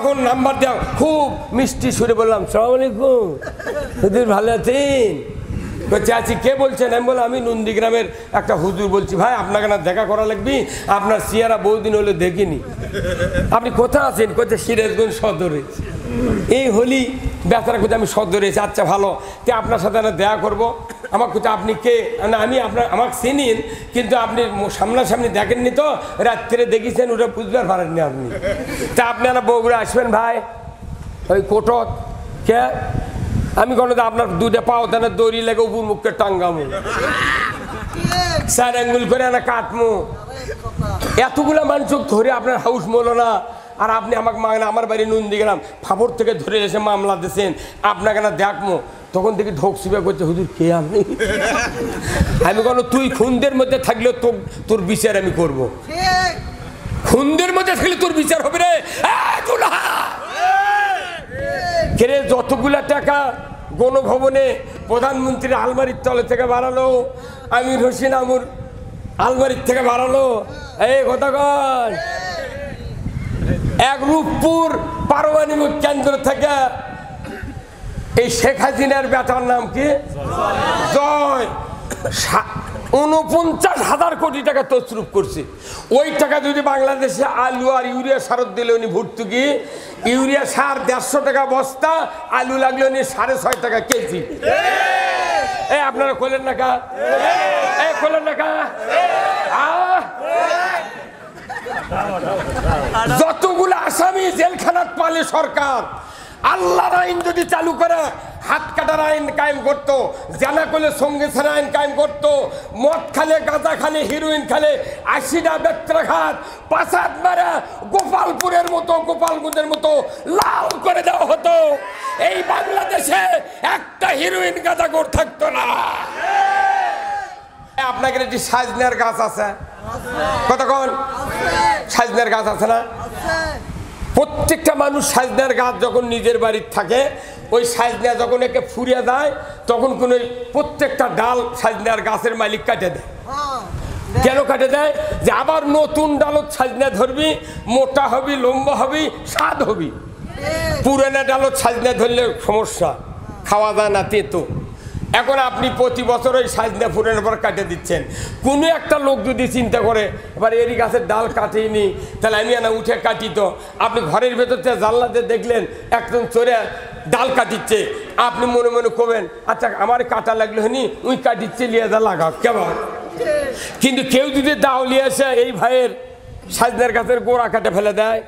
তখন নাম্বার দেওয়া খুব মিষ্টি সুরে বললাম, সালাম আলাইকুম হুজুর, ভালো আছেন? বলছে আছি, কে বলছেন? আমি বললাম আমি নন্দীগ্রামের একটা হুজুর বলছি। ভাই আপনাকে না দেখা করা লাগবে, আপনার চেহারা বহুদিন হলে দেখিনি। আপনি কোথায় আছেন? কোথায়? সিরাজগঞ্জ সদরে। এই হলি বেচারা কোথায়? আমি সদরে এসে। আচ্ছা ভালো, তো আপনার সাথে না দেখা করবো। আমার কোথায়? আপনি কে? না আমি আপনার, আমাকে চিনিন কিন্তু আপনি সামনাসামনি দেখেননি তো, রাত্রে দেখেছেন, ওটা বুঝবার পারেননি আপনি। তা আপনারা বগুড়া আসবেন ভাই, ওই কোটক কে? আমি কোনো আপনার দুইটা পাও তাহলে দড়ি লেগে উপর মুখকে টাঙ্গামু, 4 আঙ্গুল করে না কাটমু। এতগুলা মানুষ ধরে আপনার হাউস মলো না, আর আপনি আমাকে মাগনা আমার বাড়ি নন্দীগ্রাম ফাপড় থেকে ধরে এসে মামলা দিয়েছেন, আপনাকে না দেখমো। তখন থেকে ধোকসিবা করছে, হুজুর কে আপনি? আমি কোনো তুই খুনদের মধ্যে থাকলেও তোর বিচার আমি করব। খুনদের মধ্যে থাকলে তোর বিচার হবে রে। কেরে যতগুলা টাকা গণভবনে প্রধানমন্ত্রীর আলমারির তলে থেকে বাড়ালো, আমির হোসেন আমুর আলমারির থেকে বাড়ালো, এই কথা কন। এক রূপপুর পারমাণবিক কেন্দ্র থেকে এই শেখ হাসিনার বেটার নাম কি? জয়, 49,000 কোটি টাকা তছরুপ করছে। ওই টাকা যদি বাংলাদেশে আলু আর ইউরিয়া সার দিলে উনি ভর্তুকি, ইউরিয়া সার 150 টাকা বস্তা, আলু লাগলে উনি 6.5 টাকা কেজি। এই আপনারা খোলেন না কা? এই খোলেন না কা? যতগুলো আসামি জেলখানাত পালে সরকার, আল্লাহর আইন যদি চালু করে হাত কাটার আইন কায়েম করতো, জানা করলে সঙ্গে ছাড়া আইন কায়েম করতো, মদ খালে, গাঁজা খালে, হিরোইন খালে 80টা বেত্রাঘাত, 5 মারা গোপালপুরের মতো, গোপালগঞ্জের মতো লাল করে দেওয়া হতো। এই বাংলাদেশে একটা হিরোইন গাঁজাখোর থাকতো না। আপনাদের একটি সাজনার গাছ আছে, কতক্ষণ সাজনার গাছ আছে না? প্রত্যেকটা মানুষ সাজনার গাছ যখন নিজের বাড়ির থাকে, ওই সাজনা যখন একে ফুরিয়ে যায়, তখন কোন প্রত্যেকটা ডাল সাজনার গাছের মালিক কাটে দেয়। কেন কাটে দেয়? যে আবার নতুন ডালত সাজনা ধরবি, মোটা হবি, লম্বা হবি, স্বাদ হবি। পুরানা ডালত সাজনা ধরলে সমস্যা, খাওয়া যায় না, তেতো। এখন আপনি প্রতি বছর ওই সাজনা ফুরানোর পর কাটে দিচ্ছেন। কোনো একটা লোক যদি চিন্তা করে এবার এরই গাছের ডাল কাটিনি, তাহলে আমি না উঠে কাটি। তো আপনি ঘরের ভেতর থেকে জানলাতে দেখলেন একজন চোরে ডাল কাটিচ্ছে, আপনি মনে মনে করবেন আচ্ছা আমার কাটা লাগলো হনি, উই কাটিচ্ছে, লিয়ে যা লাগাও কেমন। কিন্তু কেউ যদি দাও লিয়ে আসে এই ভাইয়ের সাজনার গাছের গোড়া কাটে ফেলে দেয়,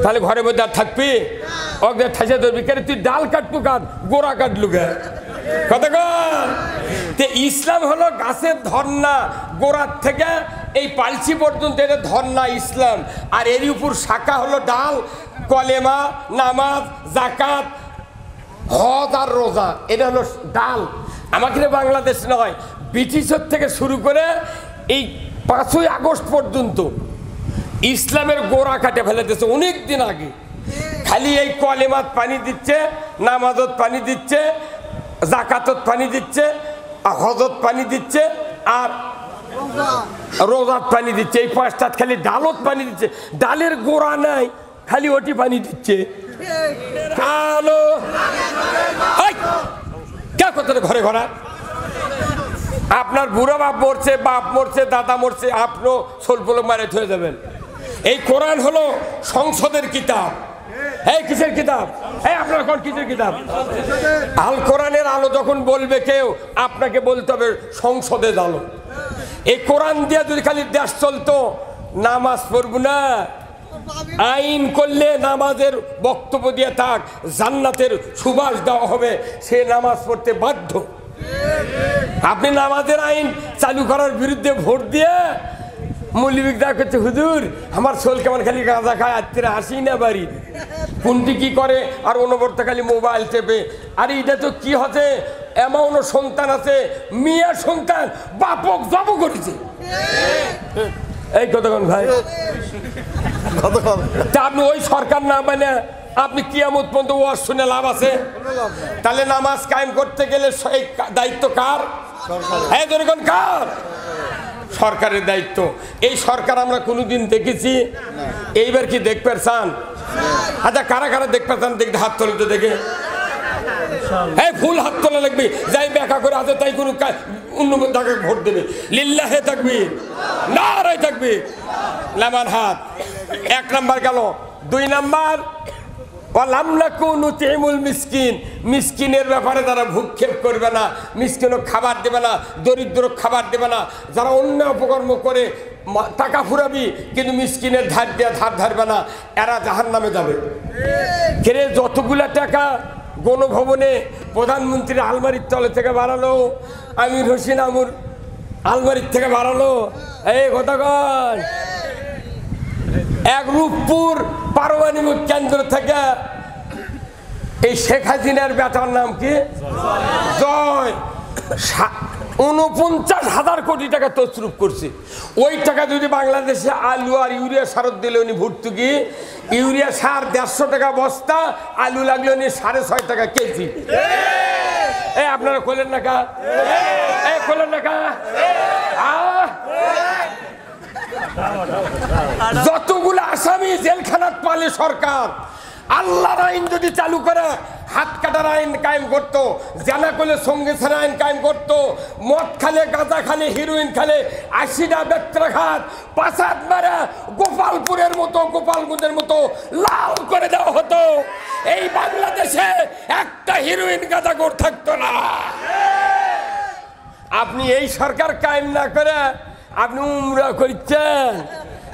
তাহলে ঘরের মধ্যে আর থাকবি? ওকে ঠাসে ধরবি, কেন তুই ডাল কাটবো কাট, গোড়া কাটলু গে। কতক্ষণ? ইসলাম হলো গাছের ধর্না, গোড়ার থেকে এই পালসি পর্যন্ত এটা ধর্না ইসলাম। আর এর উপর শাখা হলো ডাল, কলেমা, নামাজ, জাকাত, হজ আর রোজা, এটা হলো ডাল। আমাকে বাংলাদেশ নয়, ব্রিটিশের থেকে শুরু করে এই 5ই আগস্ট পর্যন্ত ইসলামের গোড়া কাটে ফেলে দিয়েছে অনেক দিন আগে। খালি এই কলেমাত পানি দিচ্ছে, নামাজত পানি দিচ্ছে, জাকাতত পানি দিচ্ছে, হজত পানি দিচ্ছে, আর রোজাত পানি দিচ্ছে। এই 5টা খালি ডালত পানি দিচ্ছে, ডালের গোড়া নাই, খালি ওটি পানি দিচ্ছে। কে কথা ঘরে ঘরা? আপনার বুড়ো বাপ মরছে, বাপ মরছে, দাদা মরছে, আপনিও সোলপোলো মারে হয়ে যাবেন। এই কোরআন হলো সংসদের কিতাব। এই কিসের কিতাব? এই আপনার কোন কিসের কিতাব? আল কোরআনের আলো যখন বলবে কেউ, আপনাকে বলতে হবে সংসদের আলো। এই কোরআন দিয়ে যদি খালি দেশ চলতো, নামাজ পড়বো না, আইন করলে নামাজের বক্তব্য দিয়ে থাক, জান্নাতের সুবাস দেওয়া হবে, সে নামাজ পড়তে বাধ্য। আপনি নামাজের আইন চালু করার বিরুদ্ধে ভোট দিয়ে মৌলবী দা করছে, হুজুর আমার শোল কেমন খালি গাঁজা খায়, আত্মীয় আসি না বাড়ি, কোনটি কি করে, আর অনবরত খালি মোবাইল টেপে। আর এটা তো কি হচ্ছে, এমনও সন্তান আছে, মেয়ের সন্তান বাপক জব করেছে। এই কতক্ষণ ভাই? তা আপনি ওই সরকার না মানে আপনি কিয়ামত পর্যন্ত ওয়াজ শুনে লাভ আছে? তাহলে নামাজ কায়েম করতে গেলে এই দায়িত্ব কার? হ্যাঁ ধরুন কার? সরকারের দায়িত্ব। এই সরকার আমরা কোনোদিন দেখেছি? এইবার কি দেখতে চান? আচ্ছা কারা কারা দেখতে চান দেখতে হাত তোলে তো দেখে। এই ফুল হাত তোলা লাগবে, যাই ব্যাখ্যা করে আছে তাই কোনো অন্য তাকে ভোট দেবে। লিল্লাহে তাকবীর, নারায়ে তাকবীর, নামান হাত। 1 নাম্বার গেল। 2 নাম্বার ওয়ালাম নাকুন নুতিমুল মিসকিন, মিসকিনের ব্যাপারে তারা ভূক্ষেপ করবে না, মিসকিনও খাবার দেবে না, দরিদ্র খাবার দেবে না। যারা অন্য অপকর্ম করে টাকা ফুরাবি কিন্তু মিসকিনের ধার দিয়ে ধার ধারবে না, এরা জাহান্নামে যাবে। কেরে যতগুলা টাকা গণভবনে প্রধানমন্ত্রীর আলমারির তলে থেকে বাড়ালো, আমির হোসেন আমুর আলমারির থেকে বাড়ালো, এই কথা কন। 1 রূপপুর পারমাণবিক কেন্দ্র থেকে এই শেখ হাসিনার বেটার নাম কি জয় 49,000 কোটি টাকা তছরুপ করছে। ওই টাকা যদি বাংলাদেশে আলু আর ইউরিয়া সার দিলে উনি ভর্তুকি, ইউরিয়া সার 150 টাকা বস্তা, আলু লাগলে উনি 6.5 টাকা কেজি। এই আপনারা খোলেন না কা, এই খোলেন না কা। যতগুলো আসামি জেলখানাত পালে সরকার, আল্লাহর আইন যদি চালু করে হাত কাটার আইন কায়েম করতো, জানা করলে সঙ্গে ছাড়া আইন কায়েম করতো, মদ খালে গাঁজা খালে হিরোইন খালে 80টা বেত্রাঘাত পাসাদ মারা গোপালপুরের মতো গোপালগঞ্জের মতো লাল করে দেওয়া হতো। এই বাংলাদেশে একটা হিরোইন গাঁজাখোর থাকতো না। আপনি এই সরকার কায়েম না করে আপনি উমরা করছেন,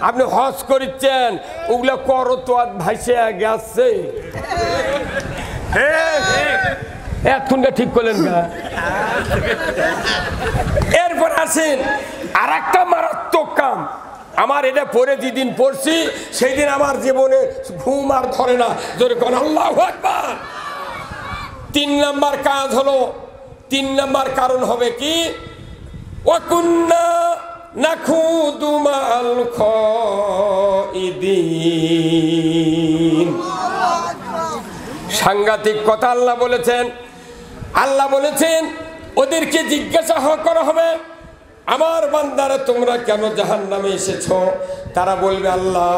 আপনি হজ করছেন, ওগুলো করো তো আর ভাইসে গেছে। এতক্ষণটা ঠিক করলেন না। এরপর আসেন আর একটা মারাত্মক কাম। আমার এটা পরে যেদিন পড়ছি সেই দিন আমার জীবনে ঘুম আর ধরে না, জোরে কোন আল্লাহু আকবার। 3 নাম্বার কাজ হলো, 3 নাম্বার কারণ হবে কি, ওয়াকুন্না নাখুদু মাল খাইদিন। সাংঘাতিক কথা আল্লাহ বলেছেন। আল্লাহ বলেছেন ওদেরকে জিজ্ঞাসা করা হবে, আমার বান্দারা তোমরা কেন জাহান্নামে এসেছো? তারা বলবে, আল্লাহ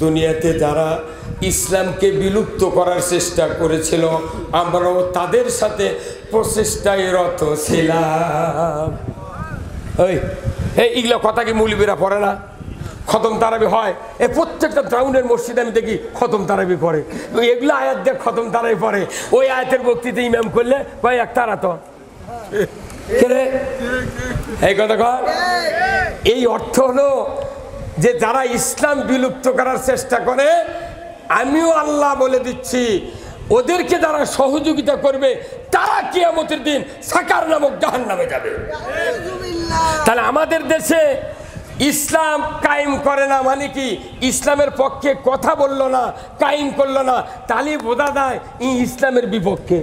দুনিয়াতে যারা ইসলামকে বিলুপ্ত করার চেষ্টা করেছিল আমরাও তাদের সাথে প্রচেষ্টায় রত ছিলাম। এইগুলো কথা কি মৌলবীরা পড়ে না? খতম তারাবি হয়, এই প্রত্যেকটা টাউনের মসজিদে আমি দেখি খতম তারাবি পড়ে। এগুলো আয়াত দিয়ে খতম তারাবি পড়ে। ওই আয়াতের বক্তৃতা ইমাম করলে কয় এক তারা তো এই কথা কর। এই অর্থ হলো যে যারা ইসলাম বিলুপ্ত করার চেষ্টা করে, আমিও আল্লাহ বলে দিচ্ছি ওদেরকে যারা সহযোগিতা করবে তারা কিয়ামতের দিন সাকার নামক জাহান্নামে যাবে। তাহলে আমাদের দেশে ইসলাম কায়েম করে না মানে কি, ইসলামের পক্ষে কথা বললো না, কায়েম করলো না, তাহলে বোঝা যায় ইসলামের বিপক্ষে।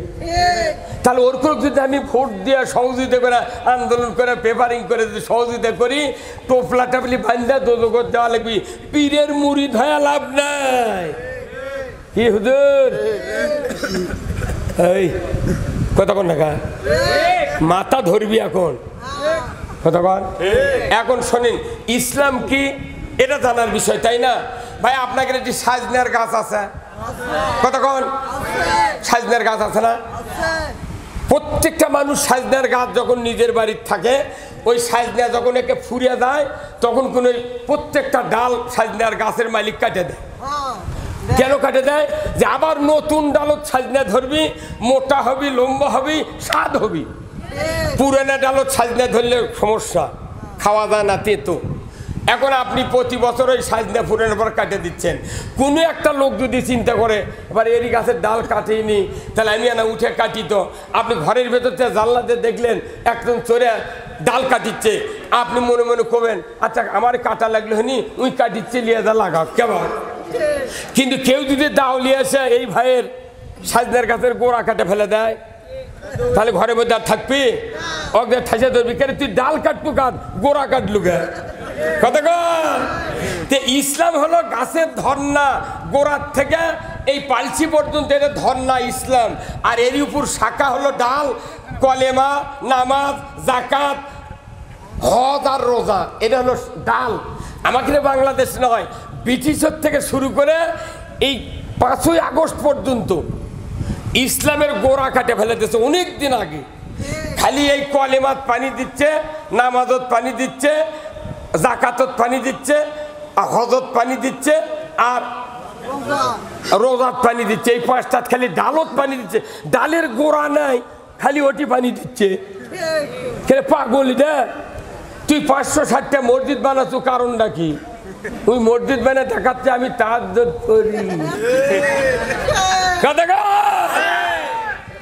তাহলে ওর করে যদি আমি ভোট দিয়ে সহযোগিতা করে আন্দোলন করে পেপারিং করে যদি সহযোগিতা করি, টোপলা টাপলি বান্ধা দোজগত দেওয়া লাগবি, পীরের মুরিদ হয়ে লাভ নাই। কি হুজুর এই কথা কন না, মাথা ধরবি এখন কথা কন। এখন শোনেন ইসলাম কি এটা জানার বিষয়, তাই না ভাই? আপনাদের একটি সাজনার গাছ আছে, কথা কন, সাজনার গাছ আছে না? প্রত্যেকটা মানুষ সাজনার গাছ যখন নিজের বাড়ির থাকে, ওই সাজনা যখন একে ফুরিয়ে যায় তখন কোন প্রত্যেকটা ডাল সাজনার গাছের মালিক কাটে দেয়। কেন কাটে দেয়? যে আবার নতুন ডালত সাজনা ধরবি, মোটা হবি, লম্বা হবি, স্বাদ হবি। পুরানা ডালত সাজনা ধরলে সমস্যা, খাওয়া যায় না, তেতো। এখন আপনি প্রতি বছর ওই সাজনা পুরানোর পর কাটে দিচ্ছেন। কোনো একটা লোক যদি চিন্তা করে এবার এরই গাছের ডাল কাটিনি, তাহলে আমি না উঠে কাটি। তো আপনি ঘরের ভেতর থেকে জানলাতে দেখলেন একজন চোরে ডাল কাটিচ্ছে, আপনি মনে মনে করবেন আচ্ছা আমার কাটা লাগলো হনি, ওই কাটিচ্ছে লিয়ে যা লাগাও কেমন। কিন্তু কেউ যদি দাওলিয়ে আসে এই ভাইয়ের সাজনার গাছের গোড়া কাটে ফেলে দেয়, তাহলে ঘরের মধ্যে আর থাকবি? অগ্রে ঠাসা ধরবি, কেন তুই ডাল কাটবো কাট, গোড়া কাটলু গে কথা কন। ইসলাম হলো গাছের ধর্না, গোড়ার থেকে এই পালসি পর্যন্ত এটা ধর্না ইসলাম। আর এর উপর শাখা হলো ডাল, কলেমা, নামাজ, জাকাত, হজ আর রোজা, এটা হলো ডাল। আমাকে বাংলাদেশ নয়, ব্রিটিশের থেকে শুরু করে এই 5ই আগস্ট পর্যন্ত ইসলামের গোড়া কাটে ফেলে দিয়েছে অনেক দিন আগে। খালি এই কলেমাত পানি দিচ্ছে, নামাজত পানি দিচ্ছে, জাকাতত পানি দিচ্ছে, হজত পানি দিচ্ছে, আর রোজাত পানি দিচ্ছে। এই 5টাত খালি ডালত পানি দিচ্ছে, ডালের গোড়া নাই, খালি ওটি পানি দিচ্ছে। পাগলি না তুই 560টা মসজিদ বানাচ্ছ, কারণটা কি? তুই মসজিদ বানিয়ে দেখাচ্ছে আমি তাহাজ্জুদ করি।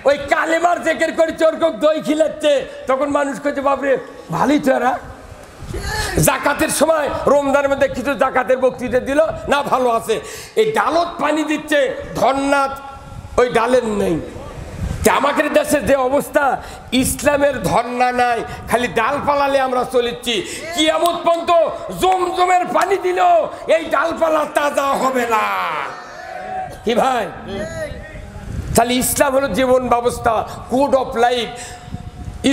ওই কালেমার জেকের করে চোরকক দই খিলাচ্ছে, তখন মানুষ কইছে বাপরে ভালোই তো এরা। জাকাতের সময় রমজানের মধ্যে কিছু জাকাতের বক্তৃতা দিল না, ভালো আছে। এই ডালত পানি দিচ্ছে, ধন্নাত ওই ডালের নেই। আমাদের দেশের যে অবস্থা, ইসলামের ধন্না নাই, খালি ডাল পালালে আমরা চলেছি। কিয়ামত পর্যন্ত জমজমের পানি দিল এই ডালপালা তাজা হবে না। কি ভাই? তাহলে ইসলাম হলো জীবন ব্যবস্থা, code of life.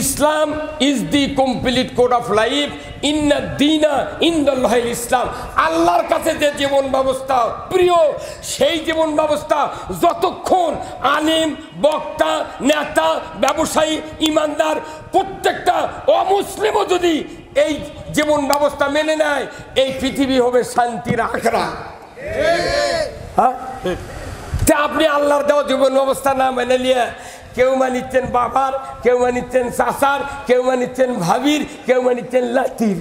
Islam is the complete code of life. ইন্না দীনা ইনদাল্লাহিল ইসলাম। আল্লাহর কাছে যে জীবন ব্যবস্থা প্রিয়, সেই জীবন ব্যবস্থা যতক্ষণ আলিম, বক্তা, নেতা, ব্যবসায়ী, ইমানদার প্রত্যেকটা অমুসলিমও যদি এই জীবন ব্যবস্থা মেনে নেয়, এই পৃথিবী হবে শান্তির আখড়া। হ্যাঁ, আপনি আল্লাহর দেওয়া জীবন ব্যবস্থা না মেনে নিয়ে কেউ মানিচ্ছেন বাবার, কেউ মানিচ্ছেন চাচার, কেউ মানিচ্ছেন ভাবির, কেউ মানিচ্ছেন লাতির।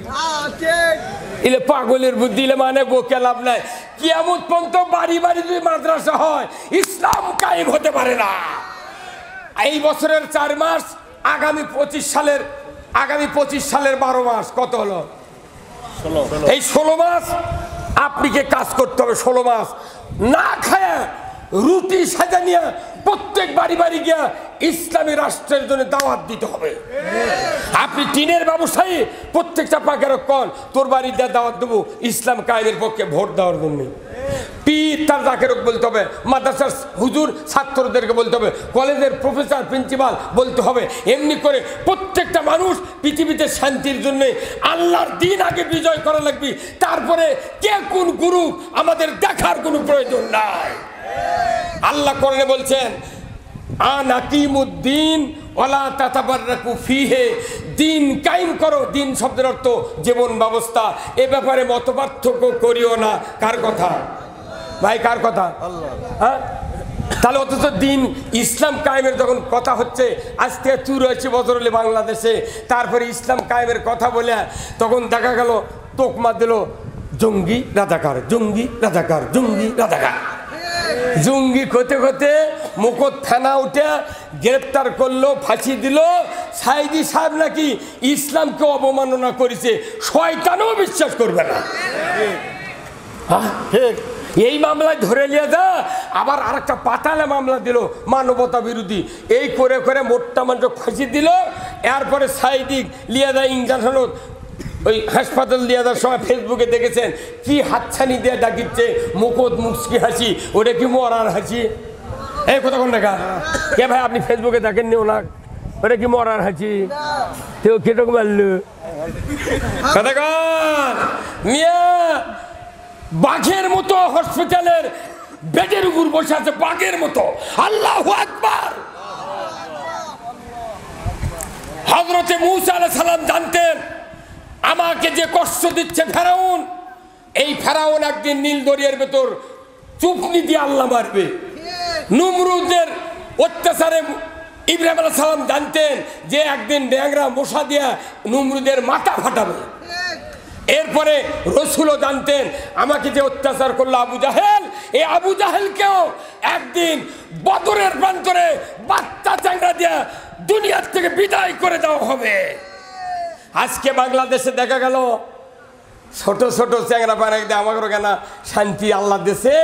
এলে পাগলের বুদ্ধি, এলে মানে বকে লাভ নাই। কিয়ামত পর্যন্ত বাড়ি বাড়ি যদি মাদ্রাসা হয়, ইসলাম কায়েম হতে পারে না। এই বছরের 4 মাস, আগামী 25 সালের 12 মাস, কত হলো? 16। এই 16 মাস আপনাকে কাজ করতে হবে। 16 মাস না খায় রুটি সাজা নিয়ে প্রত্যেক বাড়ি বাড়ি গিয়া ইসলামী রাষ্ট্রের জন্য দাওয়াত দিতে হবে। আপনি টিনের ব্যবসায়ী, প্রত্যেকটা পাকের কন তোর বাড়িতে দাওয়াত দেবো ইসলাম কায়েমের পক্ষে ভোট দেওয়ার জন্য। পীর তার জাকের বলতে হবে, মাদ্রাসার হুজুর ছাত্রদেরকে বলতে হবে, কলেজের প্রফেসর প্রিন্সিপাল বলতে হবে। এমনি করে প্রত্যেকটা মানুষ পৃথিবীতে শান্তির জন্য আল্লাহর দ্বীন আগে বিজয় করা লাগবে। তারপরে কে কোন গুরু আমাদের দেখার কোনো প্রয়োজন নাই। আল্লাহ কোরআনে বলছেন আনাকিমুদ্দিন ওয়ালা তাতাবাররাকু ফিহি, দিন কায়েম করো। দিন শব্দের অর্থ জীবন ব্যবস্থা। এ ব্যাপারে মতপার্থক্য করিও না। কার কথা ভাই? কার কথা? হ্যাঁ, তাহলে অথচ দিন ইসলাম কায়েমের যখন কথা হচ্ছে, আজ থেকে 84 বছর হলে বাংলাদেশে, তারপরে ইসলাম কায়েমের কথা বলে তখন দেখা গেল তোকমা দিল জঙ্গি রাজাকার, জঙ্গি রাজাকার, জঙ্গি রাজাকার। জঙ্গি করতে করতে মুকট থানা উঠে গ্রেপ্তার করলো, ফাঁসি দিল। সাইদি সাহেব নাকি ইসলামকে অবমাননা করেছে, শয়তানও বিশ্বাস করবে না। এই মামলায় ধরে নিয়ে যা, আবার আরেকটা পাতালে মামলা দিল মানবতা বিরোধী। এই করে করে মোটটা মানুষ ফাঁসি দিল। এরপরে সাইদি লিয়ে যায় ইঞ্জেকশন, ওই হাসপাতাল দিয়ে যাওয়ার সময় ফেসবুকে দেখেছেন কি হাতছানি দিয়ে ডাকিচ্ছে, মুখত মুচকি হাসি। ওটা কি মরার হাসি? এই কথা কোন দেখা কে ভাই? আপনি ফেসবুকে দেখেননি ওনা? ওটা কি মরার হাসি? কেউ কেটক মারলো কথা কন মিয়া। বাঘের মতো হসপিটালের বেডের উপর বসে আছে, বাঘের মতো। আল্লাহু আকবার। হযরতে মূসা আলাইহিস সালাম জানতেন আমাকে যে কষ্ট দিচ্ছে ফেরাউন, এই ফেরাউন একদিন নীল দরিয়ার ভেতর চুপনি দিয়ে আল্লাহ মারবে। নমরুদের অত্যাচারে ইব্রাহিম আলাইহিস সালাম জানতেন যে একদিন ড্যাংরা মশা দিয়া নমরুদের মাথা ফাটাবে। এরপরে রসুলও জানতেন আমাকে যে অত্যাচার করলো আবু জাহেল, এই আবু জাহেলকেও একদিন বদরের প্রান্তরে বাচ্চা চ্যাংড়া দিয়া দুনিয়ার থেকে বিদায় করে দেওয়া হবে। আজকে বাংলাদেশে দেখা গেল ছোট ছোট চ্যাংরা পাড়ায় আমাকে কেনা শান্তি আল্লাহ দেশে,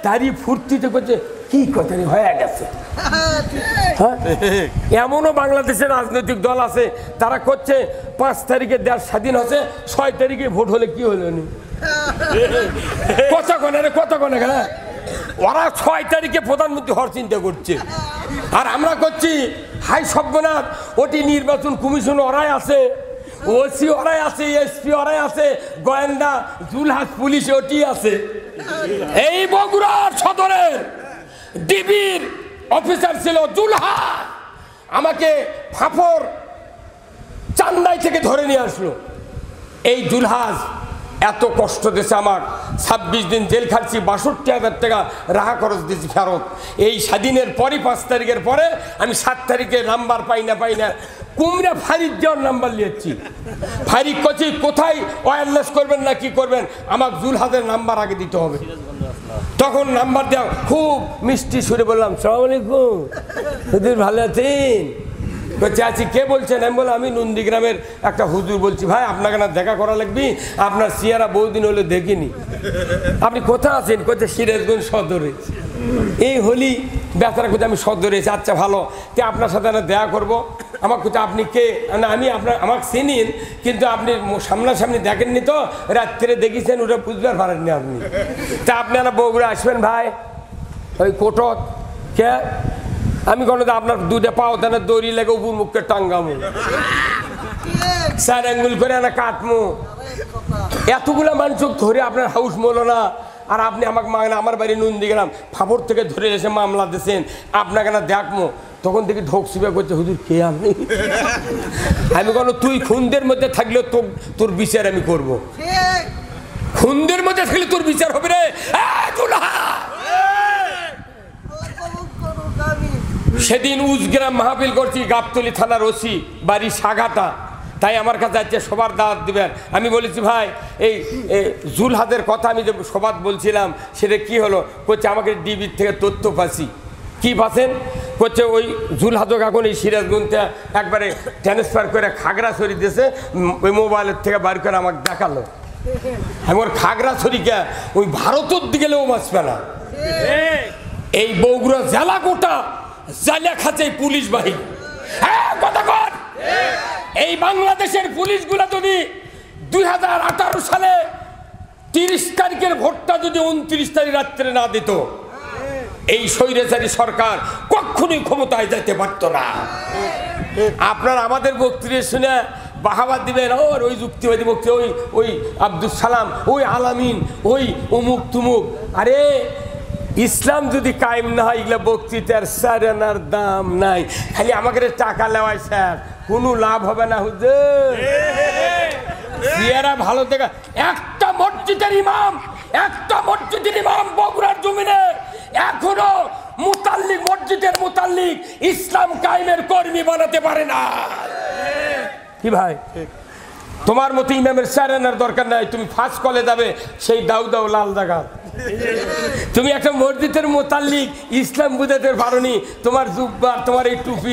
তারই ফুর্তিতে করছে কি কথা হয়ে গেছে। এমনও বাংলাদেশের রাজনৈতিক দল আছে তারা করছে 5 তারিখে দেশ স্বাধীন হচ্ছে, 6 তারিখে ভোট হলে কি হলো নি কথা কনে রে, কথা কনে। হ্যাঁ, ওরা 6 তারিখে প্রধানমন্ত্রী হওয়ার চিন্তা করছে, আর আমরা করছি হাই সভ্যনাথ। ওটি নির্বাচন কমিশন ওরাই আছে, ওসি ওরাই আছে, এসপি ওরাই আছে, গোয়েন্দা জুলহাস পুলিশ ওটি আছে। এই বগুড়ার সদরের ডিবির অফিসার ছিল জুলহা, আমাকে ফাফর চান্দাই থেকে ধরে নিয়ে আসলো। এই জুলহাজ এত কষ্ট দিয়েছে আমার, 26 দিন জেল খাচ্ছি, 62,000 টাকা রাহা খরচ দিয়েছি ফেরত। এই স্বাধীনের পরই 5 তারিখের পরে আমি 7 তারিখে নাম্বার পাই না কুমড়া ফারিক যাওয়ার নাম্বার নিয়েছি। ফারিক কচি কোথায় ওয়্যারলেস করবেন না কি করবেন, আমার জুলহাজের নাম্বার আগে দিতে হবে। তখন নাম্বার দেওয়া খুব মিষ্টি সুরে বললাম, সালাম আলাইকুম হুজুর, ভালো আছেন? বলছে আছি। কে বলছেন? আমি বললাম আমি নন্দীগ্রামের একটা হুজুর বলছি। ভাই আপনাকে না দেখা করা লাগবে, আপনার চেহারা বহুদিন হলে দেখিনি। আপনি কোথায় আছেন? কোথায়? সিরাজগঞ্জ সদরে। এই হলি বেচারা কোথায়? আমি সদরে এসে। আচ্ছা ভালো, তে আপনার সাথে না দেখা করবো। আমার কোথায়? আপনি কে? না আমি আমাকে চিনিন, কিন্তু আপনি সামনাসামনি দেখেননি তো, রাত্রে দেখেছেন, ওটা বুঝবার পারেননি আপনি। তা আপনারা বগুড়া আসবেন ভাই, ওই কোটক। কে? আমি কোনো আপনার দুটা পাও তাহলে দড়ি লেগে উপর মুখকে টাঙ্গামো, 4 আঙ্গুল করে না কাটমো। এতগুলা মানুষ ধরে আপনার হাউস মোলো না, আর আপনি আমাকে মাগনা আমার বাড়ি নন্দীগ্রাম ফাফর থেকে ধরে এসে মামলা দিয়েছেন, আপনাকে না দেখমো। তখন থেকে ঢোকসিবা করছে, হুজুর কে আপনি? আমি কোনো তুই খুনদের মধ্যে থাকলেও তোর বিচার আমি করবো। খুনদের মধ্যে থাকলে তোর বিচার হবে রে। সেদিন উজগ্রাম মাহফিল করছি, গাবতলী থানার ওসি বাড়ি সাগাটা, তাই আমার কাছে যাচ্ছে সবার দাওয়াত দিবেন। আমি বলেছি ভাই এই জুলহাদের কথা আমি যে সবার বলছিলাম সেটা কি হলো? করছে আমাকে ডিবির থেকে তথ্য পাচ্ছি। কি পাচ্ছেন? করছে ওই জুলহাদক এখন এই সিরাজগঞ্জটা একবারে ট্রান্সফার করে খাগড়াছড়ি দিয়েছে, ওই মোবাইলের থেকে বার করে আমাকে দেখালো। আমি ওর খাগড়াছড়িকে ওই ভারতের দিকে গেলেও বাঁচবে না। এই বগুড়া জেলা গোটা জালিয়া খাচ্ছে পুলিশ বাহিনী। এই বাংলাদেশের পুলিশগুলা যদি 2018 সালে 30 তারিখের ভোটটা যদি 29 তারিখ রাত্রে না দিত, এই স্বৈরাচারী সরকার কখনোই ক্ষমতায় যেতে পারত না। আপনারা আমাদের বক্তৃতা শুনে বাহাবা দিবেন, ওই যুক্তিবাদী বক্তৃতা, ওই আব্দুল সালাম, ওই আলামিন, ওই অমুক তুমুক। আরে ইসলাম যদি কায়েম না হয়, এগুলা বক্তৃতার সারানার দাম নাই। খালি আমাকে টাকা লেওয়ায় স্যার, কোনো লাভ হবে না হুজুর। চেহারা ভালো দেখা একটা মসজিদের ইমাম বগুড়ার জমিনে এখনো মসজিদের মুতাল্লিক ইসলাম কায়েমের কর্মী বানাতে পারে না। কি ভাই, তোমার মতো ইমামের সারানার দরকার নাই। তুমি ফার্স্ট কলে যাবে, সেই দাউ লাল জায়গা। তুমি একটা মসজিদের মুতাল্লিক ইসলাম বুঝাতে পারোনি, তোমার জুব্বা, তোমার এই টুপি